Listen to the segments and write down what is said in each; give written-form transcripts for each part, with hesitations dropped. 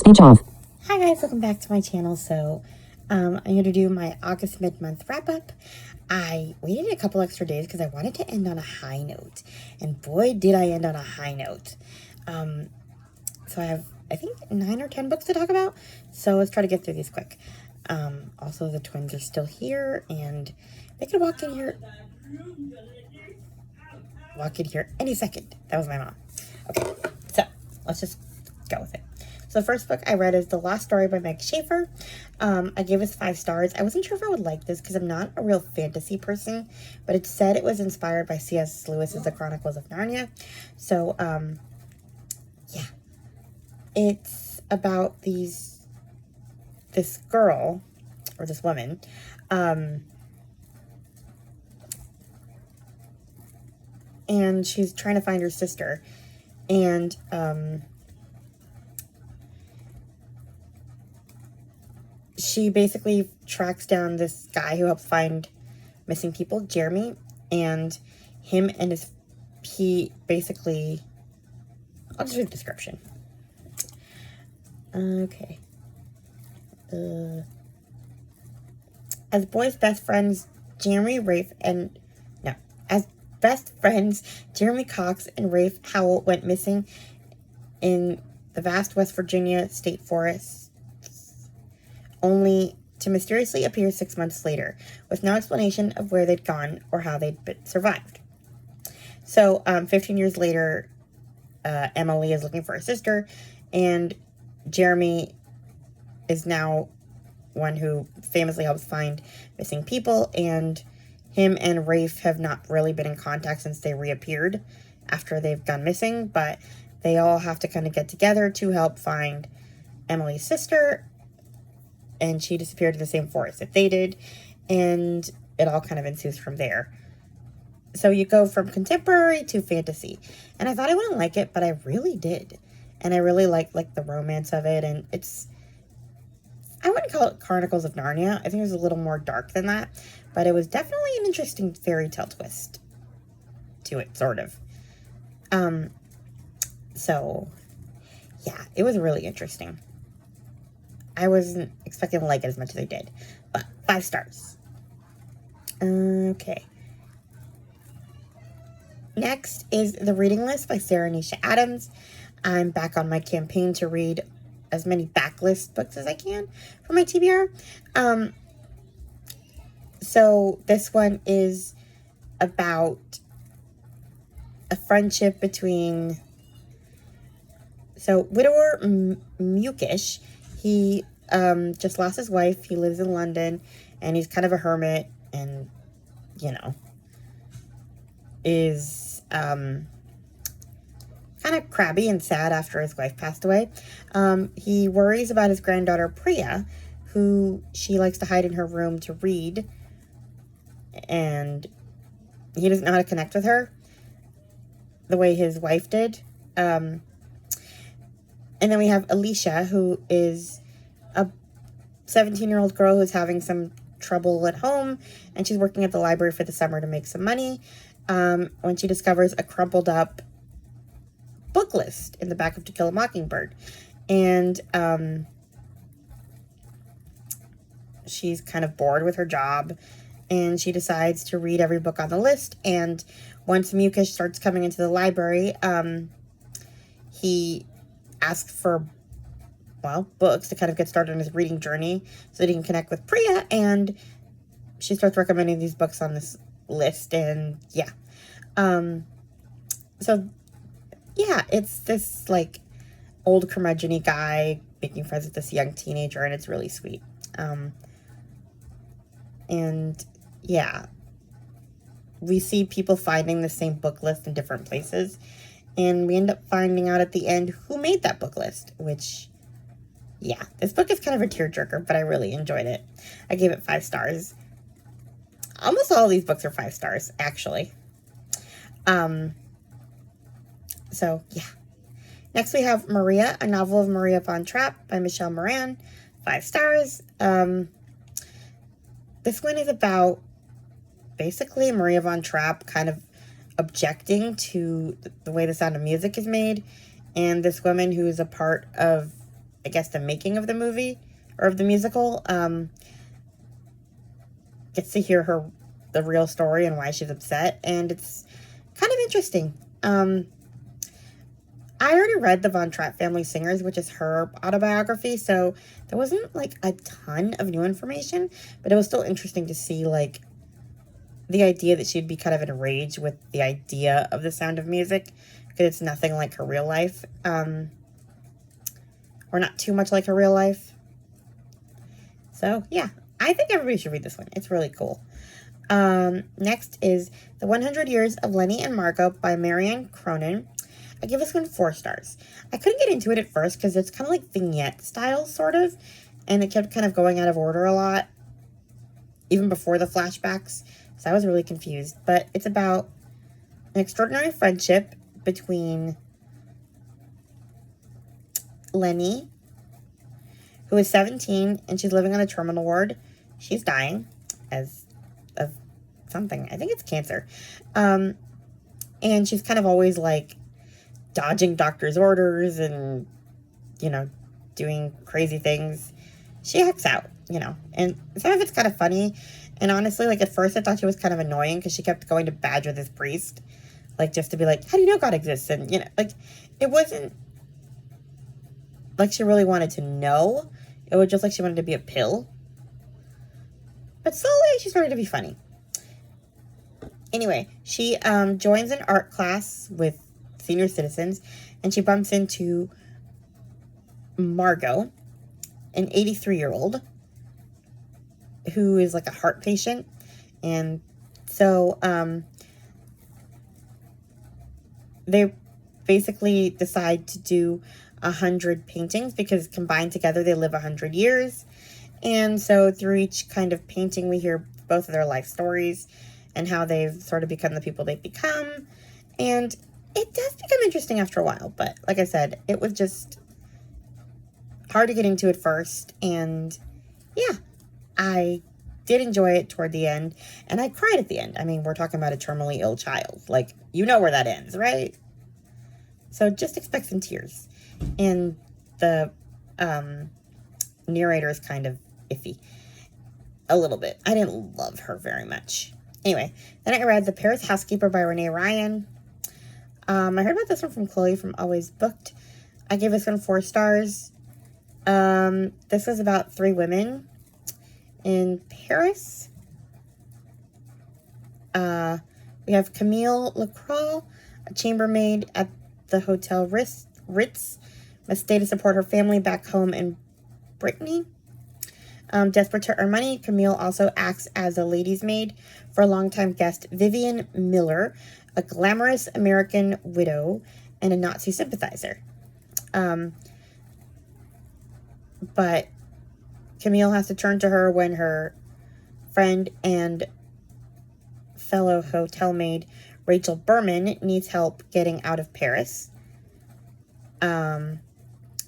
Speech off. Hi guys, welcome back to my channel. So I'm going to do my August mid-month wrap-up. I waited a couple extra days because I wanted to end on a high note. And boy, did I end on a high note. So I have, I think, 9 or 10 books to talk about. So let's try to get through these quick. Also, the twins are still here, and they could walk in here any second. That was my mom. Okay, so let's just go with it. So the first book I read is The Lost Story by Meg Schaefer. I gave this 5 stars. I wasn't sure if I would like this because I'm not a real fantasy person, but it said it was inspired by C.S. Lewis's The Chronicles of Narnia. So, yeah. It's about this girl, or this woman, and she's trying to find her sister, and, she basically tracks down this guy who helps find missing people, Jeremy, and him and he basically, I'll just read the description. Okay. As boys' best friends, Jeremy Cox and Rafe Howell went missing in the vast West Virginia state forest, only to mysteriously appear 6 months later, with no explanation of where they'd gone or how they'd survived. So, 15 years later, Emily is looking for her sister, and Jeremy is now one who famously helps find missing people, and him and Rafe have not really been in contact since they reappeared after they've gone missing, but they all have to kind of get together to help find Emily's sister, and she disappeared in the same forest that they did, and it all kind of ensues from there. So you go from contemporary to fantasy, and I thought I wouldn't like it, but I really did, and I really like the romance of it, and I wouldn't call it Chronicles of Narnia. I think it was a little more dark than that, but it was definitely an interesting fairy tale twist to it, sort of. So yeah, it was really interesting. I wasn't expecting to like it as much as I did, but 5 stars. Okay. Next is The Reading List by Sarah Anisha Adams. I'm back on my campaign to read as many backlist books as I can for my TBR. So this one is about a friendship between, widower Mukesh. He just lost his wife. He lives in London, and he's kind of a hermit, and, is kind of crabby and sad after his wife passed away. He worries about his granddaughter, Priya, who she likes to hide in her room to read, and he doesn't know how to connect with her the way his wife did. And then we have Alicia, who is a 17-year-old girl who's having some trouble at home, and she's working at the library for the summer to make some money, when she discovers a crumpled up book list in the back of To Kill a Mockingbird. And she's kind of bored with her job, and she decides to read every book on the list. And once Mukesh starts coming into the library, he asks for, books to kind of get started on his reading journey so that he can connect with Priya, and she starts recommending these books on this list, and yeah. So, yeah, it's this, old curmudgeon-y guy making friends with this young teenager, and it's really sweet. And, yeah, we see people finding the same book list in different places, and we end up finding out at the end who made that book list, which, yeah, this book is kind of a tearjerker, but I really enjoyed it. I gave it 5 stars. Almost all of these books are 5 stars, actually. So, yeah. Next we have Maria, a novel of Maria von Trapp by Michelle Moran. 5 stars. This one is about basically Maria von Trapp kind of objecting to the way The Sound of Music is made, and this woman who is a part of I guess, the making of the movie or of the musical, gets to hear the real story and why she's upset, and it's kind of interesting. I already read the Von Trapp Family Singers, which is her autobiography, so there wasn't, like, a ton of new information, but it was still interesting to see, like, the idea that she'd be kind of enraged with the idea of The Sound of Music, because it's nothing like her real life, or not too much like her real life. So, yeah, I think everybody should read this one. It's really cool. Next is The 100 Years of Lenny and Margot by Marianne Cronin. I give this one 4 stars. I couldn't get into it at first because it's kind of like vignette style, sort of, and it kept kind of going out of order a lot, even before the flashbacks, so I was really confused. But it's about an extraordinary friendship between Lenny, who is 17, and she's living on a terminal ward. She's dying of something. I think it's cancer. And she's kind of always, like, dodging doctor's orders and, you know, doing crazy things. She acts out, you know, and some of it's kind of funny. And honestly, like, at first I thought she was kind of annoying because she kept going to badger this priest, like, just to be like, how do you know God exists? And, you know, like, it wasn't like she really wanted to know. It was just like she wanted to be a pill. But slowly she started to be funny. Anyway, she joins an art class with senior citizens, and she bumps into Margot, an 83-year-old who is like a heart patient. And so they basically decide to do 100 paintings because combined together they live 100 years. And so through each kind of painting we hear both of their life stories and how they've sort of become the people they've become. And it does become interesting after a while, but like I said, it was just hard to get into at first. And yeah, I did enjoy it toward the end, and I cried at the end. I mean, we're talking about a terminally ill child. Like, you know where that ends, right? So just expect some tears. And the narrator is kind of iffy. A little bit. I didn't love her very much. Anyway, then I read The Paris Housekeeper by Renee Ryan. I heard about this one from Chloe from Always Booked. I gave this one 4 stars. This was about 3 women in Paris. We have Camille Lacroix, a chambermaid at the Hotel Ritz, must stay to support her family back home in Brittany. Desperate to earn money, Camille also acts as a lady's maid for longtime guest Vivian Miller, a glamorous American widow and a Nazi sympathizer. But Camille has to turn to her when her friend and fellow hotel maid Rachel Berman needs help getting out of Paris. And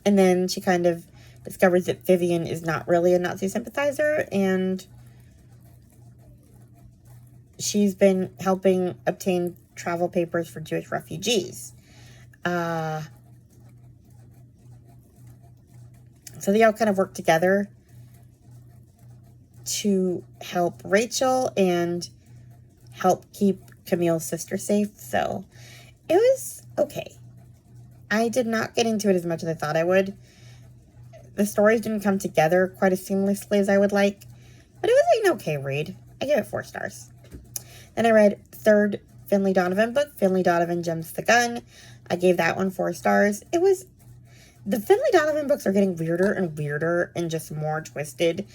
then she kind of discovers that Vivian is not really a Nazi sympathizer, and she's been helping obtain travel papers for Jewish refugees. So they all kind of work together to help Rachel and help keep Camille's sister safe. So it was okay. I did not get into it as much as I thought I would. The stories didn't come together quite as seamlessly as I would like, but it was an okay read. I gave it 4 stars. Then I read third Finlay Donovan book, Finlay Donovan Jumps the Gun. I gave that one 4 stars. The Finlay Donovan books are getting weirder and weirder and just more twisted.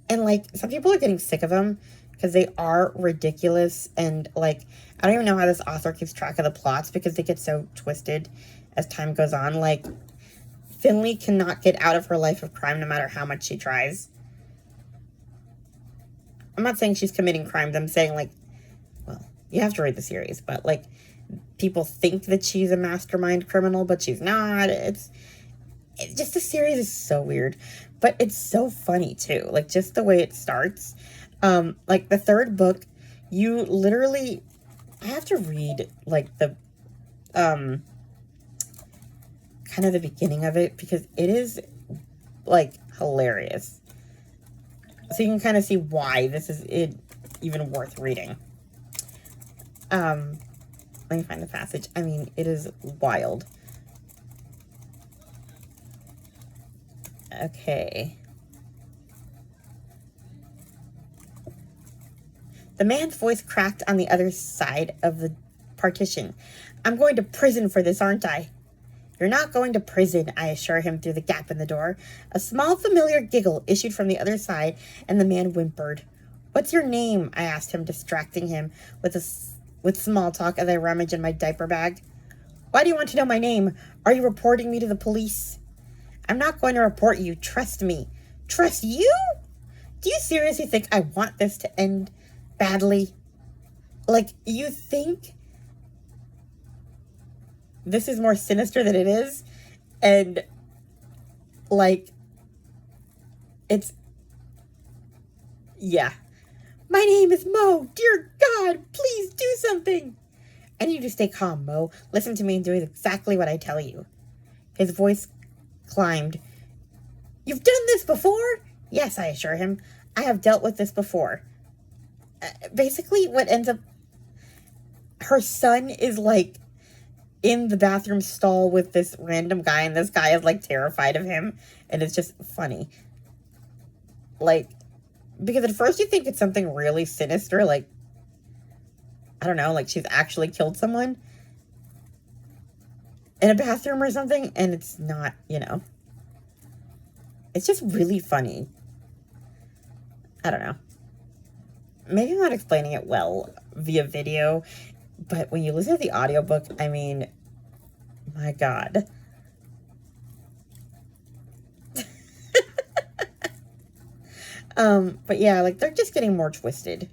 And, like, some people are getting sick of them because they are ridiculous. And, like, I don't even know how this author keeps track of the plots because they get so twisted as time goes on. Like, Finlay cannot get out of her life of crime no matter how much she tries. I'm not saying she's committing crimes. I'm saying, like, well, you have to read the series, but, like, people think that she's a mastermind criminal, but she's not. It's just, the series is so weird, but it's so funny too. Like, just the way it starts. Like, the third book, you literally, I have to read, like, the, kind of the beginning of it, because it is like, hilarious. So you can kind of see why this is even worth reading. Let me find the passage. I mean, it is wild. Okay. The man's voice cracked on the other side of the partition. I'm going to prison for this, aren't I? You're not going to prison, I assure him through the gap in the door. A small familiar giggle issued from the other side, and the man whimpered. What's your name? I asked him, distracting him with small talk as I rummaged in my diaper bag. Why do you want to know my name? Are you reporting me to the police? I'm not going to report you. Trust me. Trust you? Do you seriously think I want this to end badly? Like, you think this is more sinister than it is? And, like, it's, yeah. My name is Mo. Dear God, please do something. I need you to stay calm, Mo. Listen to me and do exactly what I tell you. His voice climbed. You've done this before? Yes, I assure him. I have dealt with this before. Basically, what ends up... Her son is, like, in the bathroom stall with this random guy, and this guy is, like, terrified of him. And it's just funny. Like, because at first you think it's something really sinister, like, I don't know, like she's actually killed someone in a bathroom or something, and it's not, you know. It's just really funny. I don't know. Maybe I'm not explaining it well via video, but when you listen to the audiobook, I mean, my God. But yeah, like, they're just getting more twisted.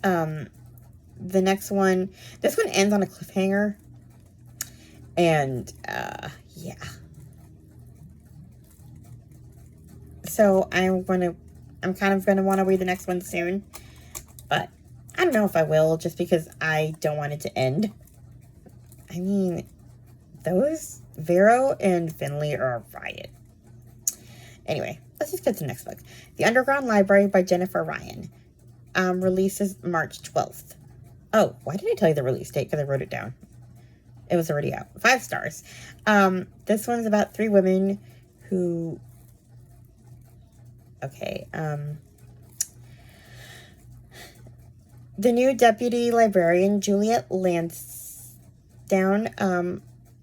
The next one, this one ends on a cliffhanger. And, yeah. So I'm kind of going to want to read the next one soon. But I don't know if I will, just because I don't want it to end. I mean, those, Vero and Finley are a riot. Anyway, let's just get to the next book. The Underground Library by Jennifer Ryan. Releases March 12th. Oh, why did I tell you the release date? Because I wrote it down. It was already out. 5 stars. This one's about 3 women who... Okay, the new deputy librarian, Juliet Lansdowne,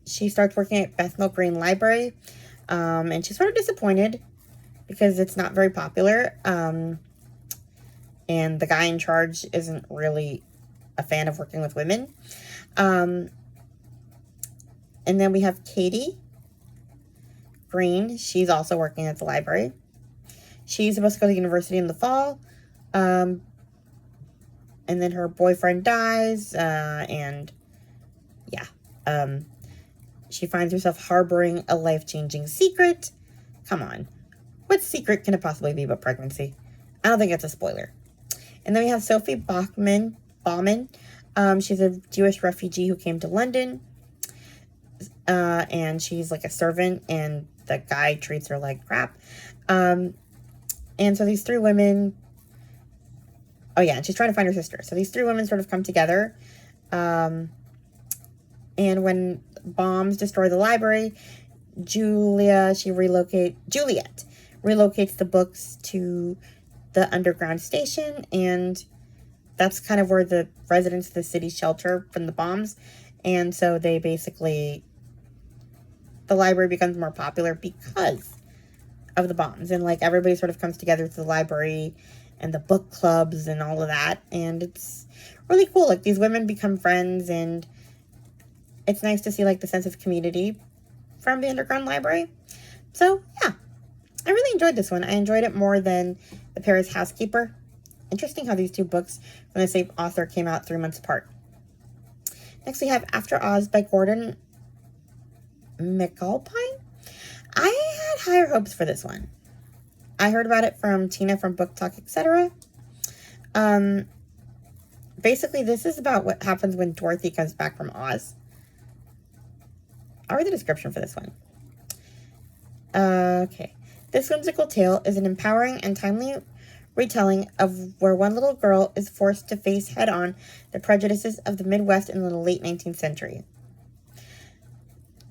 she starts working at Bethnal Green Library, and she's sort of disappointed because it's not very popular, and the guy in charge isn't really a fan of working with women. And then we have Katie Green. She's also working at the library. She's supposed to go to university in the fall. And then her boyfriend dies. And yeah. She finds herself harboring a life-changing secret. Come on. What secret can it possibly be but pregnancy? I don't think it's a spoiler. And then we have Sophie Bauman. She's a Jewish refugee who came to London. And she's like a servant, and the guy treats her like crap. And so these 3 women... Oh, yeah, and she's trying to find her sister. So these 3 women sort of come together. And when bombs destroy the library, Juliet relocates the books to the underground station, and that's kind of where the residents of the city shelter from the bombs. And so they basically... The library becomes more popular because of the bombs. And, like, everybody sort of comes together to the library and the book clubs and all of that. And it's really cool. Like, these women become friends, and it's nice to see, like, the sense of community from the underground library. So, yeah. I really enjoyed this one. I enjoyed it more than The Paris Housekeeper. Interesting how these 2 books from the same author came out 3 months apart. Next, we have After Oz by Gordon McAlpine. I had higher hopes for this one. I heard about it from Tina from Book Talk, etc. Basically, this is about what happens when Dorothy comes back from Oz. I'll read the description for this one. Okay. This whimsical tale is an empowering and timely retelling of where one little girl is forced to face head-on the prejudices of the Midwest in the late 19th century.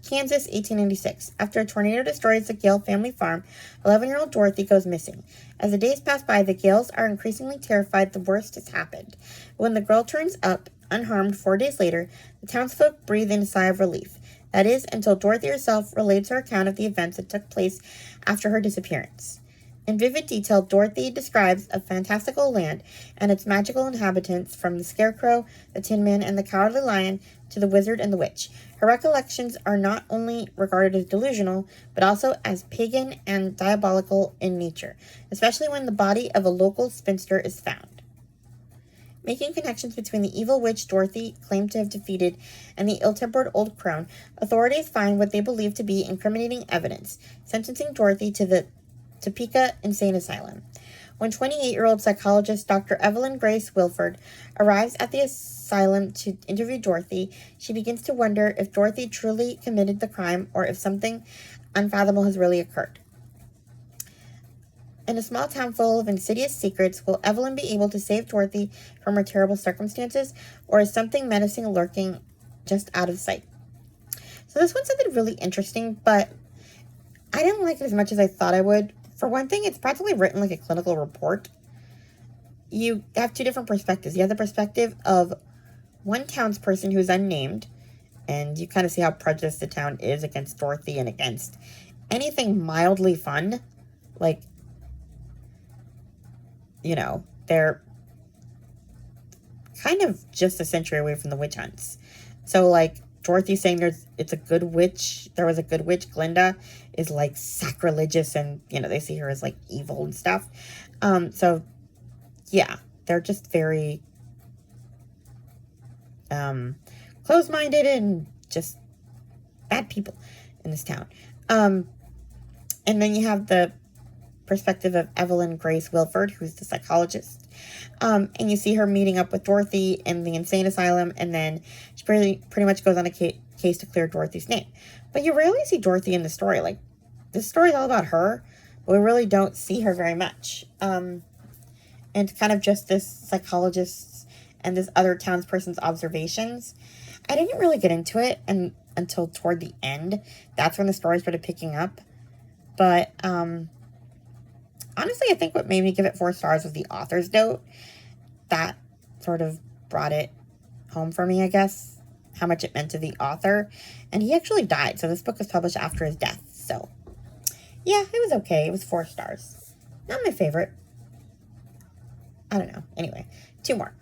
Kansas, 1896. After a tornado destroys the Gale family farm, 11-year-old Dorothy goes missing. As the days pass by, the Gales are increasingly terrified the worst has happened. When the girl turns up, unharmed 4 days later, the townsfolk breathe in a sigh of relief. That is, until Dorothy herself relates her account of the events that took place after her disappearance. In vivid detail, Dorothy describes a fantastical land and its magical inhabitants, from the Scarecrow, the Tin Man, and the Cowardly Lion to the Wizard and the Witch. Her recollections are not only regarded as delusional, but also as pagan and diabolical in nature, especially when the body of a local spinster is found. Making connections between the evil witch Dorothy claimed to have defeated and the ill-tempered old crone, authorities find what they believe to be incriminating evidence, sentencing Dorothy to the Topeka Insane Asylum. When 28-year-old psychologist Dr. Evelyn Grace Wilford arrives at the asylum to interview Dorothy, she begins to wonder if Dorothy truly committed the crime or if something unfathomable has really occurred. In a small town full of insidious secrets, will Evelyn be able to save Dorothy from her terrible circumstances, or is something menacing lurking just out of sight? So this one sounded really interesting, but I didn't like it as much as I thought I would. For one thing, it's practically written like a clinical report. You have two different perspectives. You have the perspective of one townsperson who's unnamed, and you kind of see how prejudiced the town is against Dorothy and against anything mildly fun. Like, you know, they're kind of just a century away from the witch hunts. So, like, Dorothy saying there was a good witch, Glinda, is, like, sacrilegious, and, you know, they see her as, like, evil and stuff. So, yeah, they're just very, closed-minded and just bad people in this town. And then you have the perspective of Evelyn Grace Wilford, who's the psychologist. And you see her meeting up with Dorothy in the insane asylum, and then she pretty much goes on a case to clear Dorothy's name. But you rarely see Dorothy in the story. Like, this story is all about her, but we really don't see her very much. And kind of just this psychologist's and this other townsperson's observations. I didn't really get into it until toward the end. That's when the story started picking up. But, honestly, I think what made me give it 4 stars was the author's note. That sort of brought it home for me, I guess, how much it meant to the author. And he actually died, so this book was published after his death. So, yeah, it was okay. It was 4 stars. Not my favorite. I don't know. Anyway, 2 more.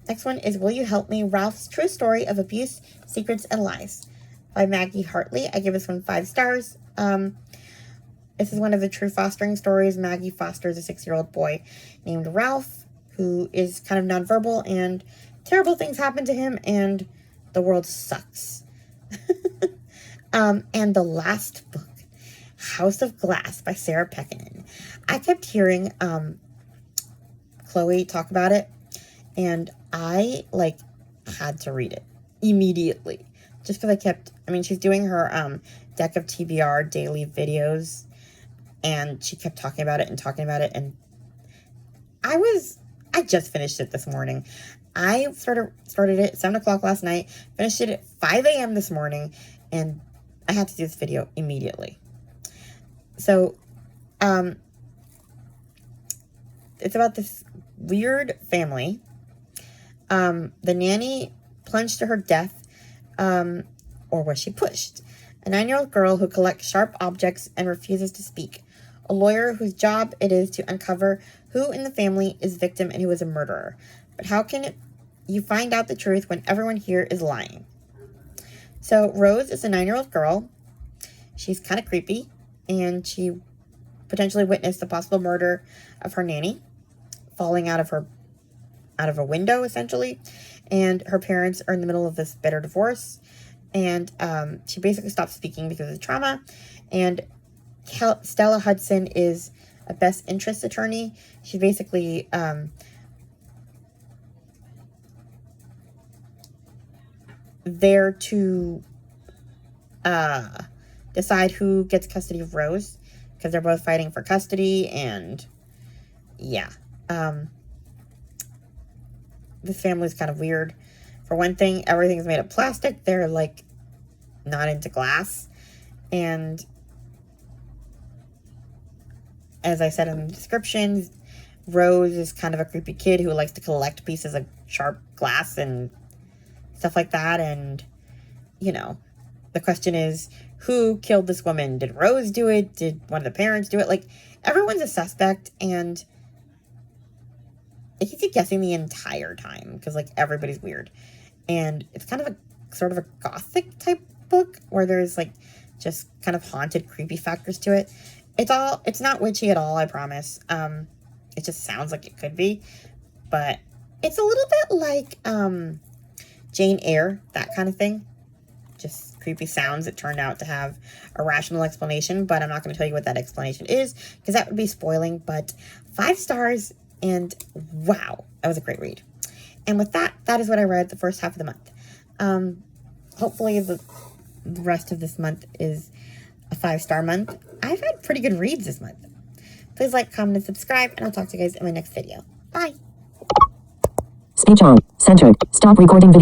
Next one is Will You Help Me? Ralph's True Story of Abuse, Secrets, and Lies by Maggie Hartley. I give this one 5 stars. This is one of the true fostering stories. Maggie fosters a 6-year-old boy named Ralph, who is kind of nonverbal, and terrible things happen to him, and the world sucks. And the last book, House of Glass by Sarah Pekkanen. I kept hearing Chloe talk about it, and I, had to read it immediately. Just because she's doing her deck of TBR daily videos, and she kept talking about it, and I just finished it this morning. I started it at 7 o'clock last night, finished it at 5 a.m. this morning, and I had to do this video immediately. So, it's about this weird family. The nanny plunged to her death, or was she pushed? A 9-year-old girl who collects sharp objects and refuses to speak. A lawyer whose job it is to uncover who in the family is victim and who is a murderer. But how can you find out the truth when everyone here is lying? So Rose is a 9-year-old girl. She's kind of creepy, and she potentially witnessed the possible murder of her nanny, falling out of a window, essentially. And her parents are in the middle of this bitter divorce. And she basically stopped speaking because of the trauma. And Stella Hudson is a best interest attorney. She basically there to decide who gets custody of Rose. because they're both fighting for custody, and yeah. This family's kind of weird. For one thing, everything's made of plastic. They're, like, not into glass. And as I said in the descriptions, Rose is kind of a creepy kid who likes to collect pieces of sharp glass and stuff like that. And, you know, the question is, who killed this woman? Did Rose do it? Did one of the parents do it? Like, everyone's a suspect, and I keep guessing the entire time because, like, everybody's weird. And it's kind of a sort of a gothic type book where there's, like, just kind of haunted, creepy factors to it. It's not witchy at all, I promise. It just sounds like it could be. But it's a little bit like Jane Eyre, that kind of thing. Just creepy sounds that turned out to have a rational explanation, but I'm not going to tell you what that explanation is because that would be spoiling. But 5 stars, and wow, that was a great read. And with that, that is what I read the first half of the month. Hopefully the rest of this month is a 5-star month. I've had pretty good reads this month. Please like, comment, and subscribe, and I'll talk to you guys in my next video. Bye. Speech on. Centered. Stop recording video.